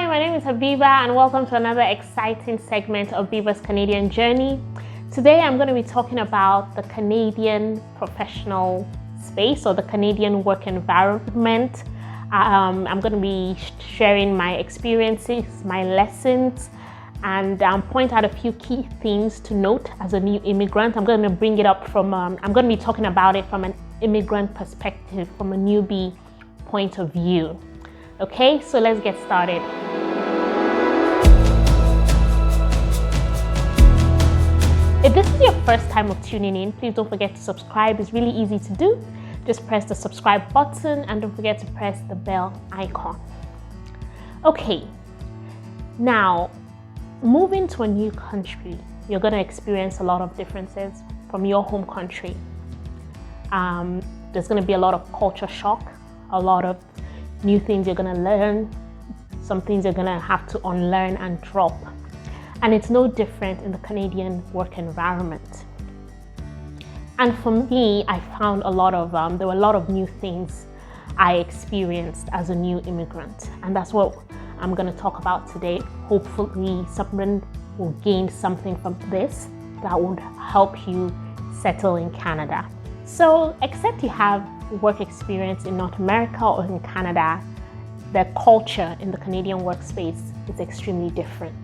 Hi, my name is Habiba and welcome to another exciting segment of Biba's Canadian Journey. Today I'm going to be talking about the Canadian professional space or the Canadian work environment. I'm going to be sharing my experiences, my lessons, and point out a few key things to note as a new immigrant. I'm going to bring it up from, I'm going to be talking about it from an immigrant perspective, from a newbie point of view. Okay, so let's get started. If this is your first time of tuning in, please don't forget to subscribe. It's really easy to do. Just press the subscribe button and don't forget to press the bell icon. Okay, now moving to a new country, you're going to experience a lot of differences from your home country. There's going to be a lot of culture shock, a lot of new things you're going to learn, some things you're going to have to unlearn and drop. And it's no different in the Canadian work environment. And for me, I found there were a lot of new things I experienced as a new immigrant. And that's what I'm going to talk about today. Hopefully someone will gain something from this that would help you settle in Canada. So except you have work experience in North America or in Canada, the culture in the Canadian workspace is extremely different.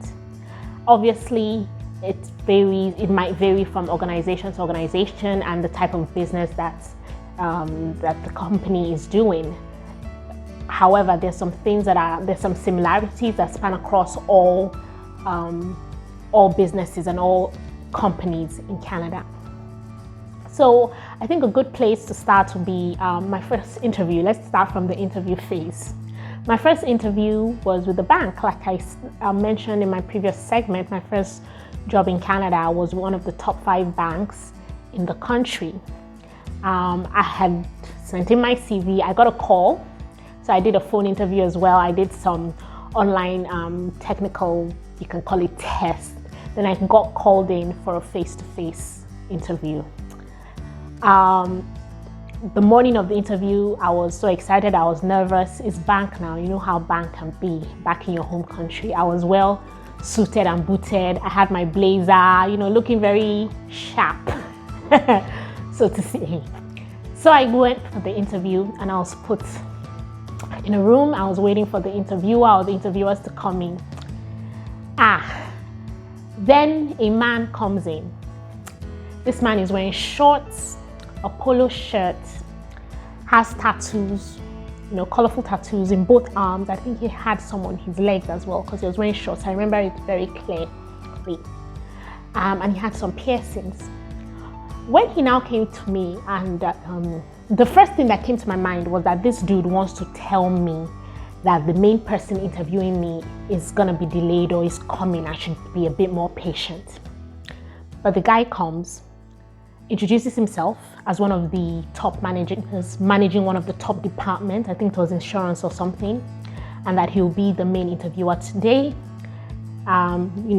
Obviously, it might vary from organization to organization and the type of business that the company is doing. However, there's some similarities that span across all businesses and all companies in Canada. So I think a good place to start would be my first interview. Let's start from the interview phase. My first interview was with the bank. Like I mentioned in my previous segment, my first job in Canada was one of the top 5 banks in the country. I had sent in my CV. I got a call. So I did a phone interview as well. I did some online technical, you can call it test. Then I got called in for a face-to-face interview. The morning of the interview, I was so excited, I was nervous. It's bank now, you know how bank can be back in your home country. I was well suited and booted. I had my blazer, looking very sharp, so to say. So I went for the interview and I was put in a room. I was waiting for the interviewer or the interviewers to come in. Then a man comes in. This man is wearing shorts, a polo shirt, has tattoos, colorful tattoos in both arms. I think he had some on his legs as well because he was wearing shorts. I remember it very clearly. And he had some piercings. When he now came to me, and the first thing that came to my mind was that this dude wants to tell me that the main person interviewing me is gonna be delayed or is coming. I should be a bit more patient. But the guy comes, introduces himself as one of the top managers, managing one of the top departments, I think it was insurance or something, and that he'll be the main interviewer today.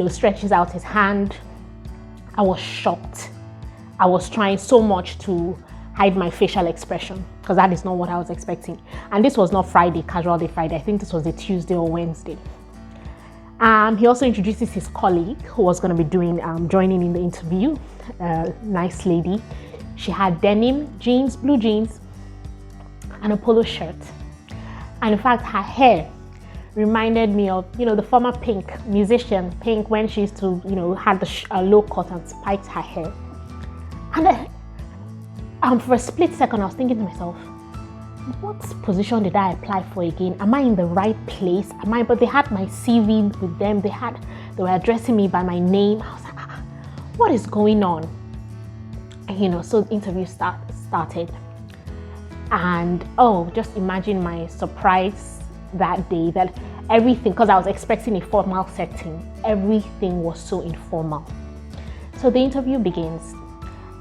Stretches out his hand. I was shocked. I was trying so much to hide my facial expression because that is not what I was expecting. And this was not Friday, casual day Friday. I think this was a Tuesday or Wednesday. He also introduces his colleague who was going to be joining in the interview, nice lady. She had denim jeans, blue jeans, and a polo shirt. And in fact, her hair reminded me of, the former Pink musician, Pink, when she used to, had the low cut and spiked her hair. And for a split second, I was thinking to myself, what position did I apply for again? Am I in the right place? But they had my CV with them. They were addressing me by my name. I was like, what is going on? And, so the interview started. And just imagine my surprise that day that everything, because I was expecting a formal setting, everything was so informal. So the interview begins.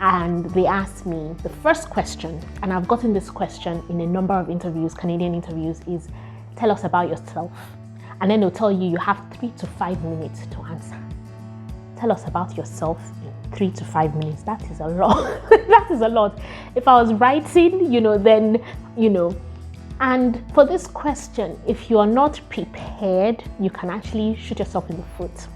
And they asked me the first question, and I've gotten this question in a number of interviews, Canadian interviews, is tell us about yourself. And then they'll tell you have 3 to 5 minutes to answer. Tell us about yourself in 3 to 5 minutes. That is a lot. That is a lot. If I was writing, then, And for this question, if you are not prepared, you can actually shoot yourself in the foot.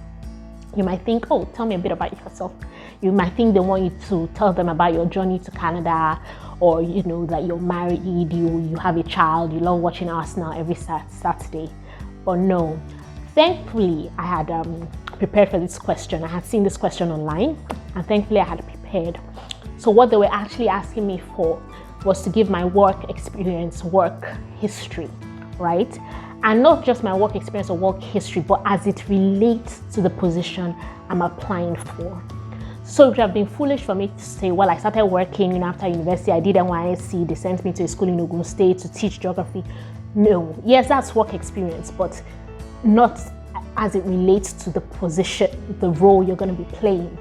You might think, oh, tell me a bit about yourself. You might think they want you to tell them about your journey to Canada, or that you're married, you have a child, you love watching Arsenal every Saturday. But no, thankfully I had prepared for this question. I had seen this question online, and thankfully I had prepared. So what they were actually asking me for was to give my work experience, work history, right? And not just my work experience or work history, but as it relates to the position I'm applying for. So it would have been foolish for me to say, well, I started working after university, I did NYSC, they sent me to a school in Ogun State to teach geography. No, yes, that's work experience, but not as it relates to the position, the role you're going to be playing.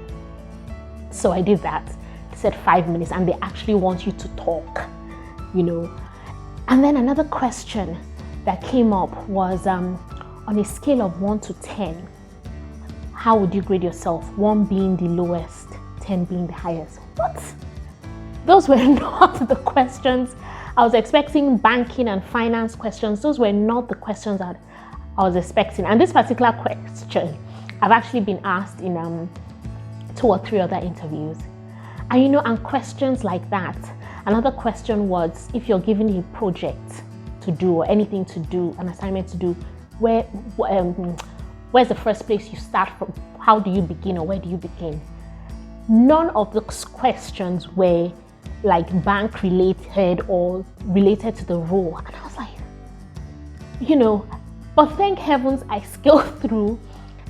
So I did that. I said 5 minutes, and they actually want you to talk, And then another question that came up was on a scale of 1 to 10, how would you grade yourself? 1 being the lowest, 10 being the highest. What? Those were not the questions. I was expecting banking and finance questions. Those were not the questions that I was expecting. And this particular question, I've actually been asked in 2 or 3 other interviews. And questions like that. Another question was, if you're given a project to do or anything to do, an assignment to do, where's the first place you start from? How do you begin, or where do you begin? None of those questions were like bank related or related to the role. And I was like, but thank heavens I scaled through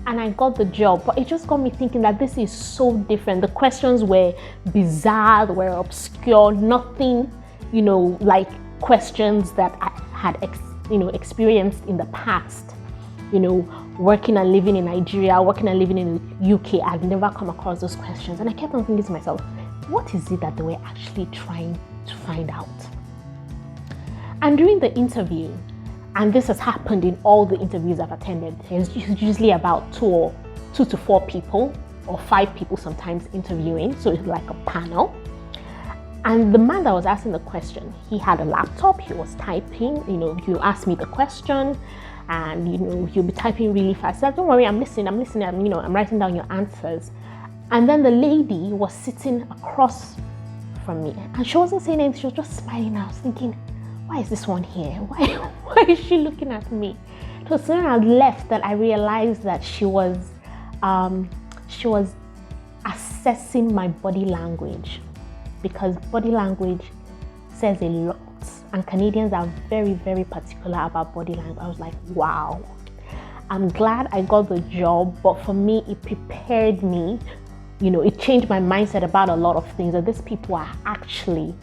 and I got the job. But it just got me thinking that this is so different. The questions were bizarre, they were obscure, nothing, like questions that I had experienced in the past. Working and living in Nigeria, working and living in the UK, I've never come across those questions. And I kept on thinking to myself, what is it that they were actually trying to find out? And during the interview, and this has happened in all the interviews I've attended, there's usually about 2 to 4 people or 5 people sometimes interviewing. So it's like a panel. And the man that was asking the question, he had a laptop, he was typing, you ask me the question, and you'll be typing really fast. So don't worry, I'm listening, I'm writing down your answers. And then the lady was sitting across from me, and she wasn't saying anything, she was just smiling. I was thinking, why is this one here? Why is she looking at me? It was when I left that I realized that she was assessing my body language, because body language says a lot, and Canadians are very, very particular about body language. I was like, wow, I'm glad I got the job, but for me, it prepared me, it changed my mindset about a lot of things, that these people are actually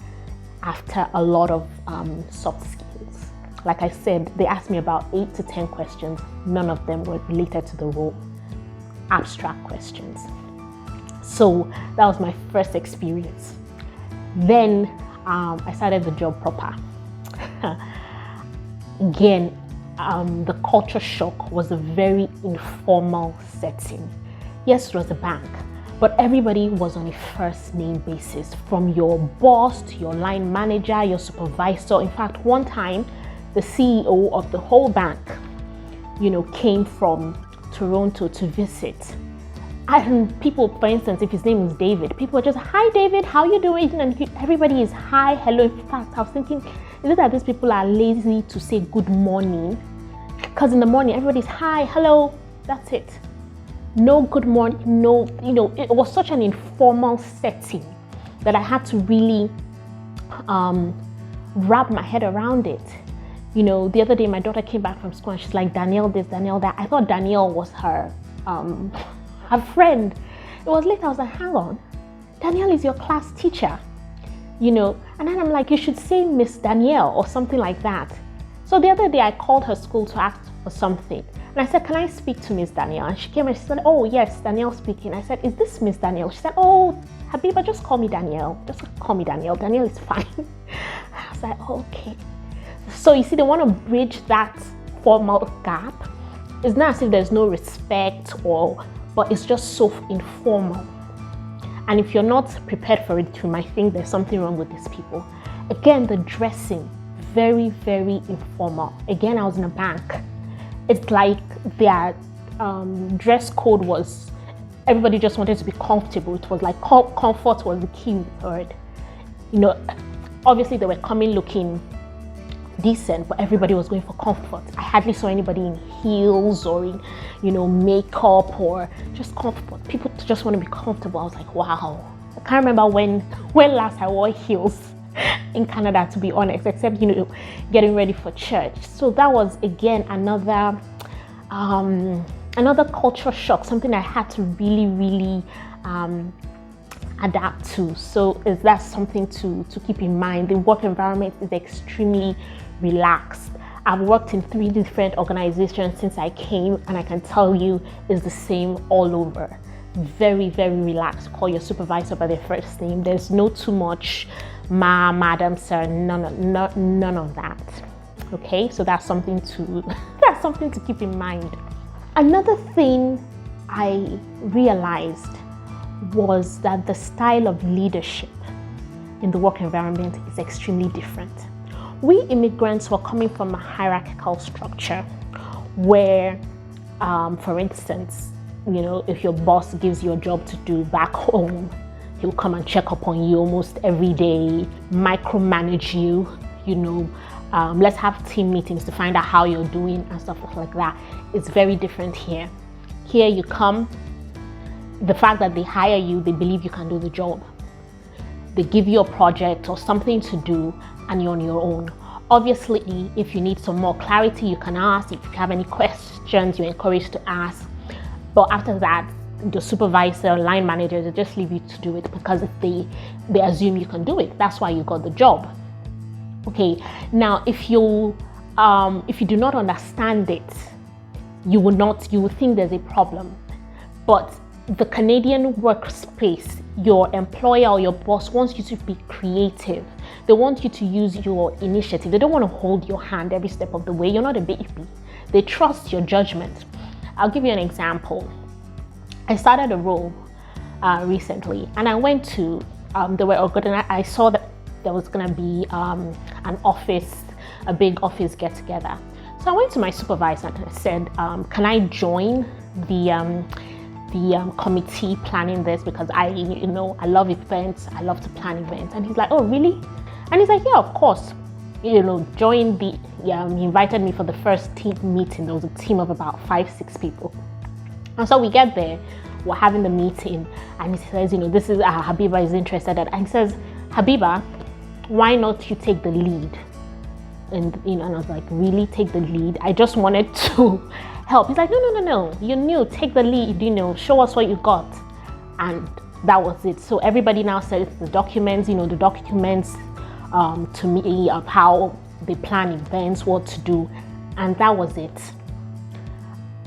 after a lot of soft skills. Like I said, they asked me about 8 to 10 questions. None of them were related to the role. Abstract questions. So that was my first experience. Then I started the job proper. Again, the culture shock was a very informal setting. Yes, it was a bank, but everybody was on a first name basis, from your boss to your line manager, your supervisor. In fact, one time, the CEO of the whole bank, came from Toronto to visit. And people, for instance, if his name is David, people are just, hi David, how you doing? And everybody is hi, hello. In fact, I was thinking, is it that these people are lazy to say good morning? Because in the morning, everybody's hi, hello, that's it. No good morning, no, it was such an informal setting that I had to really wrap my head around it. The other day, my daughter came back from school and she's like, Danielle this, Danielle that. I thought Danielle was her friend. It was later, I was like, hang on, Danielle is your class teacher, and then I'm like, you should say Miss Danielle or something like that. So the other day I called her school to ask for something, and I said, can I speak to Miss Danielle? And she came and she said, oh yes, Danielle speaking. I said, is this Miss Danielle? She said, oh Habiba, just call me Danielle. Just call me Danielle. Danielle is fine. I was like, okay. So you see, they want to bridge that formal gap. It's not as if there's no respect but it's just so informal. And if you're not prepared for it, you might think there's something wrong with these people. Again, the dressing, very, very informal. Again, I was in a bank. It's like their dress code was, everybody just wanted to be comfortable. It was like comfort was the key word. You know, obviously they were coming looking decent, but everybody was going for comfort. I hardly saw anybody in heels or in, you know, makeup or just comfort. People just want to be comfortable. I was like, wow. I can't remember when last I wore heels in Canada, to be honest, except, you know, getting ready for church. So that was, again, another culture shock, something I had to really adapt to. So is that something to keep in mind? The work environment is extremely relaxed. I've worked in 3 different organizations since I came, and I can tell you it's the same all over. Very, very relaxed. Call your supervisor by their first name. There's no too much ma, madam, sir, none of that. Okay, so that's something to keep in mind. Another thing I realized was that the style of leadership in the work environment is extremely different. We immigrants were coming from a hierarchical structure where, for instance, you know, if your boss gives you a job to do back home, he'll come and check up on you almost every day, micromanage you, you know, let's have team meetings to find out how you're doing and stuff like that. It's very different here. Here you come, the fact that they hire you, they believe you can do the job. They give you a project or something to do and you're on your own. Obviously, if you need some more clarity, you can ask. If you have any questions, you're encouraged to ask. But after that, the supervisor, line manager, they just leave you to do it because they assume you can do it. That's why you got the job. Okay, now if you do not understand it, you will think there's a problem. But the Canadian workspace, your employer or your boss wants you to be creative. They want you to use your initiative. They don't want to hold your hand every step of the way. You're not a baby. They trust your judgment. I'll give you an example. I started a role recently, and I went to, I saw that there was going to be a big office get together. So I went to my supervisor and I said, can I join the committee planning this, because I love events, I love to plan events. And he's like, oh really? And he's like, yeah, of course. Join the, he invited me for the first team meeting. There was a team of about 5-6 people. And so we get there, we're having the meeting, and he says, this is Habiba is interested in. And he says, Habiba, why not you take the lead? And and I was like, really, take the lead? I just wanted to help. He's like, no, you're new, take the lead, show us what you got. And that was it. So everybody now says the documents, to me of how they plan events, what to do, and that was it.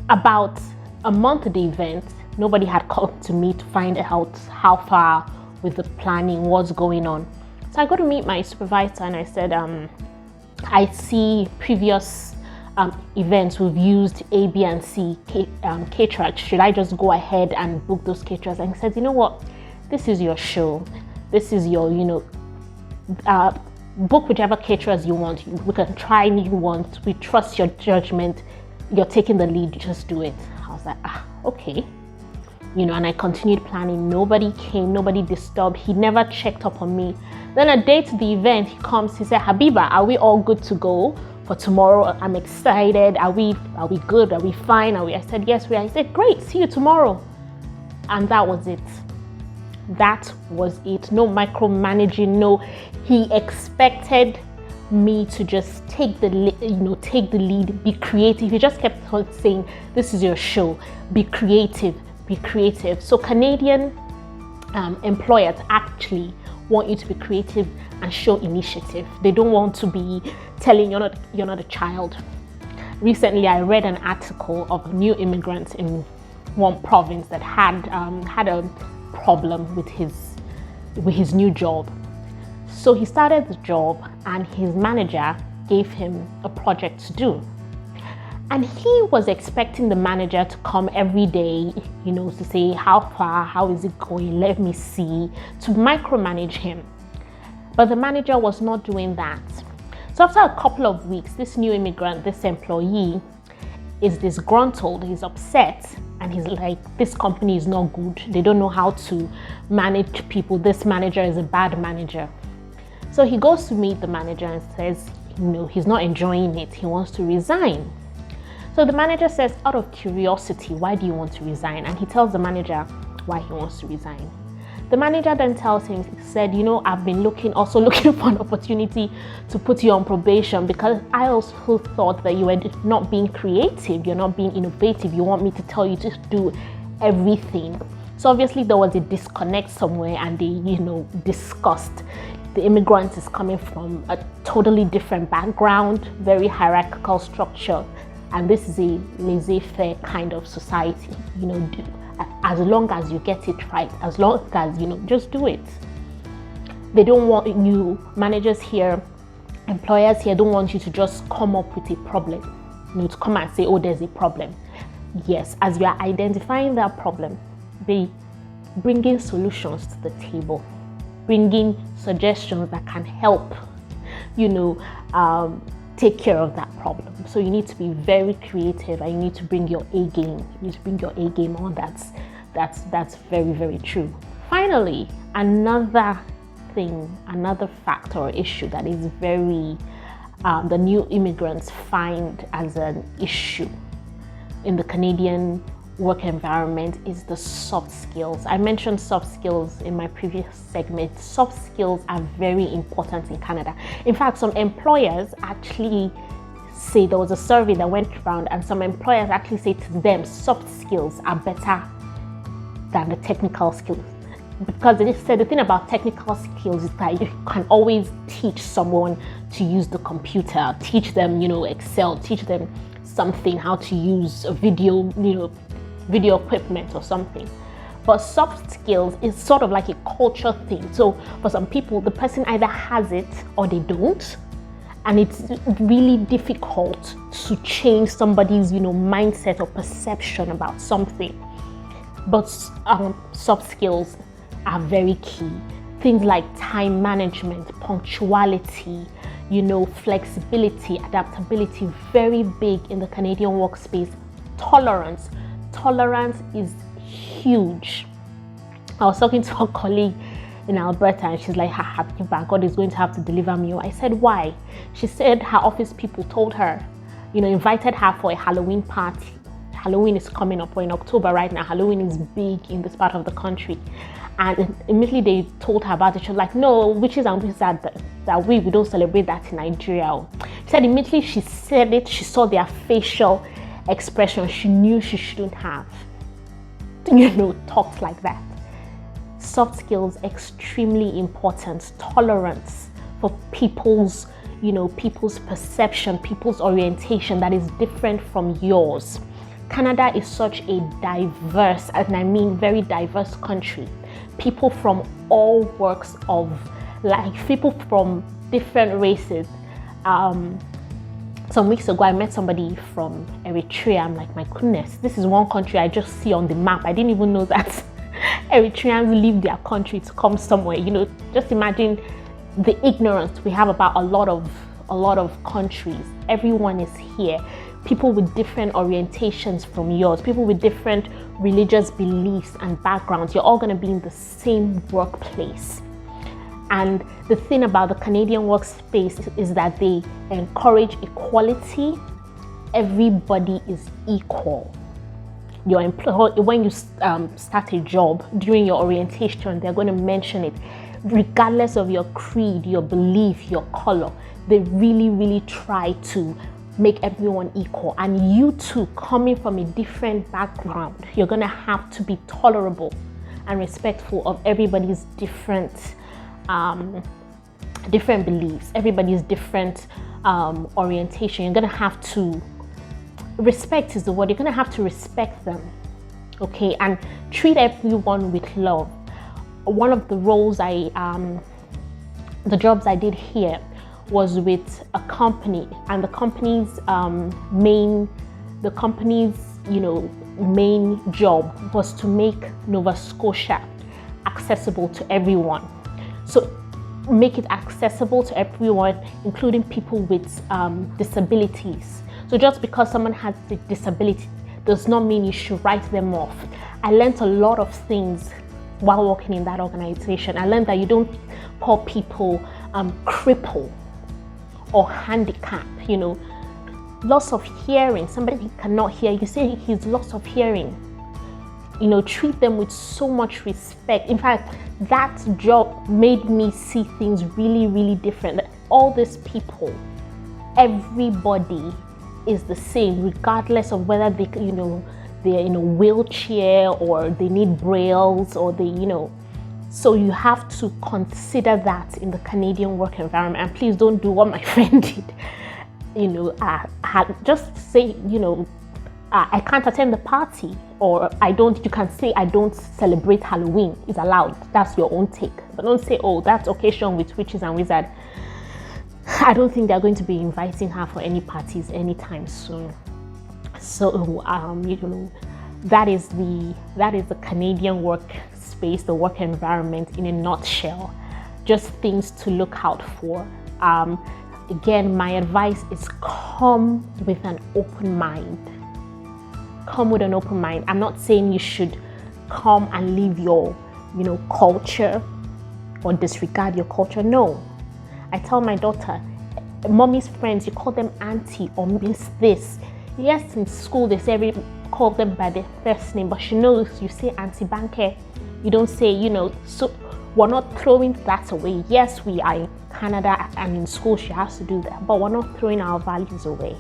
About a month of the event, nobody had come to me to find out how far with the planning, what's going on. So I got to meet my supervisor and I said, I see previous events we've used A, B, and C caterers. Should I just go ahead and book those caterers? And he said, you know what? This is your show. This is your, book whichever caterers you want. We can try new ones. We trust your judgment. You're taking the lead. Just do it. I was like, okay. And I continued planning. Nobody came. Nobody disturbed. He never checked up on me. Then a day to the event, he comes. He said, Habiba, are we all good to go for tomorrow? I'm excited. Are we good? Are we fine? I said, yes, we are. He said, great. See you tomorrow. And that was it. That was it. No micromanaging. No, he expected me to just take the lead, be creative. He just kept on saying, this is your show. Be creative. Be creative. So Canadian employers actually want you to be creative and show initiative. They don't want to be telling you're not a child. Recently, I read an article of new immigrants in one province that had a problem with his new job. So he started the job and his manager gave him a project to do. And he was expecting the manager to come every day, to say how far, how is it going, let me see, to micromanage him. But the manager was not doing that. So after a couple of weeks, this new immigrant, this employee, is disgruntled, he's upset, and he's like, this company is not good. They don't know how to manage people. This manager is a bad manager. So he goes to meet the manager and says, he's not enjoying it. He wants to resign. So the manager says, out of curiosity, why do you want to resign? And he tells the manager why he wants to resign. The manager then tells him, he said, I've been looking for an opportunity to put you on probation because I also thought that you were not being creative, you're not being innovative. You want me to tell you to do everything. So obviously there was a disconnect somewhere, and they, discussed. The immigrant is coming from a totally different background, very hierarchical structure, and this is a laissez-faire kind of society. As long as you get it right, as long as, just do it. They don't want you, managers here, employers here, don't want you to just come up with a problem, to come and say, oh, there's a problem. Yes, as you are identifying that problem, they bringing solutions to the table, bringing suggestions that can help, take care of that problem. So you need to be very creative, and you need to bring your A game. You need to bring your A game on. That's very, very true. Finally, another factor or issue that is very the new immigrants find as an issue in the Canadian work environment is the soft skills. I mentioned soft skills in my previous segment. Soft skills are very important in Canada. In fact, some employers actually say, there was a survey that went around, and some employers actually say to them, soft skills are better than the technical skills. Because they said the thing about technical skills is that you can always teach someone to use the computer, teach them, Excel, teach them something, how to use a video equipment or something. But soft skills is sort of like a culture thing. So for some people, the person either has it or they don't. And it's really difficult to change somebody's, mindset or perception about something. But soft skills are very key. Things like time management, punctuality, flexibility, adaptability, very big in the Canadian workspace. Tolerance is huge. I was talking to a colleague in Alberta, and she's like, God is going to have to deliver me. I said, why? She said her office people told her, invited her for a Halloween party. Halloween is coming up. We're in October right now. Halloween is big in this part of the country. And immediately they told her about it. She was like, no, witches and wizards, that we don't celebrate that in Nigeria. She said immediately she said it, she saw their facial expression. She knew she shouldn't have, talked like that. Soft skills, extremely important. Tolerance for people's perception, people's orientation that is different from yours. Canada is such a diverse, and I mean very diverse country. People from all walks of life, people from different races. Some weeks ago, I met somebody from Eritrea. I'm like, my goodness, this is one country I just see on the map. I didn't even know that Eritreans leave their country to come somewhere. Just imagine the ignorance we have about a lot of countries. Everyone is here. People with different orientations from yours, people with different religious beliefs and backgrounds. You're all going to be in the same workplace. And the thing about the Canadian workspace is that they encourage equality. Everybody is equal. Your employer, when you start a job, during your orientation, they're going to mention it. Regardless of your creed, your belief, your color, they really, really try to make everyone equal. And you too, coming from a different background, you're going to have to be tolerable and respectful of everybody's different beliefs, everybody's different orientation. You're going to have to, respect is the word, you're going to have to respect them, okay, and treat everyone with love. One of the roles the jobs I did here was with a company, and the company's main job was to make Nova Scotia accessible to everyone. So make it accessible to everyone, including people with disabilities. So just because someone has a disability does not mean you should write them off. I learned a lot of things while working in that organization. I learned that you don't call people cripple or handicap, you know. Loss of hearing, somebody cannot hear, you say he's loss of hearing. You know, treat them with so much respect. In fact, that job made me see things really, really different. All these people, everybody is the same, regardless of whether they, you know, they're in a wheelchair or they need brailles or they, you know. So you have to consider that in the Canadian work environment. And please don't do what my friend did. You know, just say, you know, I can't attend the party, or you can say I don't celebrate Halloween. It's allowed. That's your own take. But don't say, oh, that's occasion with witches and wizards. I don't think they're going to be inviting her for any parties anytime soon. So, you know, that is the Canadian work space, the work environment in a nutshell. Just things to look out for. Again, my advice is come with an open mind. Come with an open mind. I'm not saying you should come and leave your, you know, culture or disregard your culture. No. I tell my daughter, mommy's friends, you call them auntie or miss this. Yes, in school they say call them by their first name, but she knows you say Auntie Banke. You don't say, you know, so we're not throwing that away. Yes, we are in Canada and in school she has to do that, but we're not throwing our values away.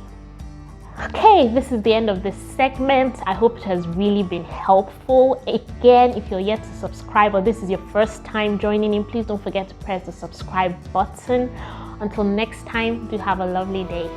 Okay, this is the end of this segment. I hope it has really been helpful. Again, if you're yet to subscribe or this is your first time joining in, please don't forget to press the subscribe button. Until next time, do have a lovely day.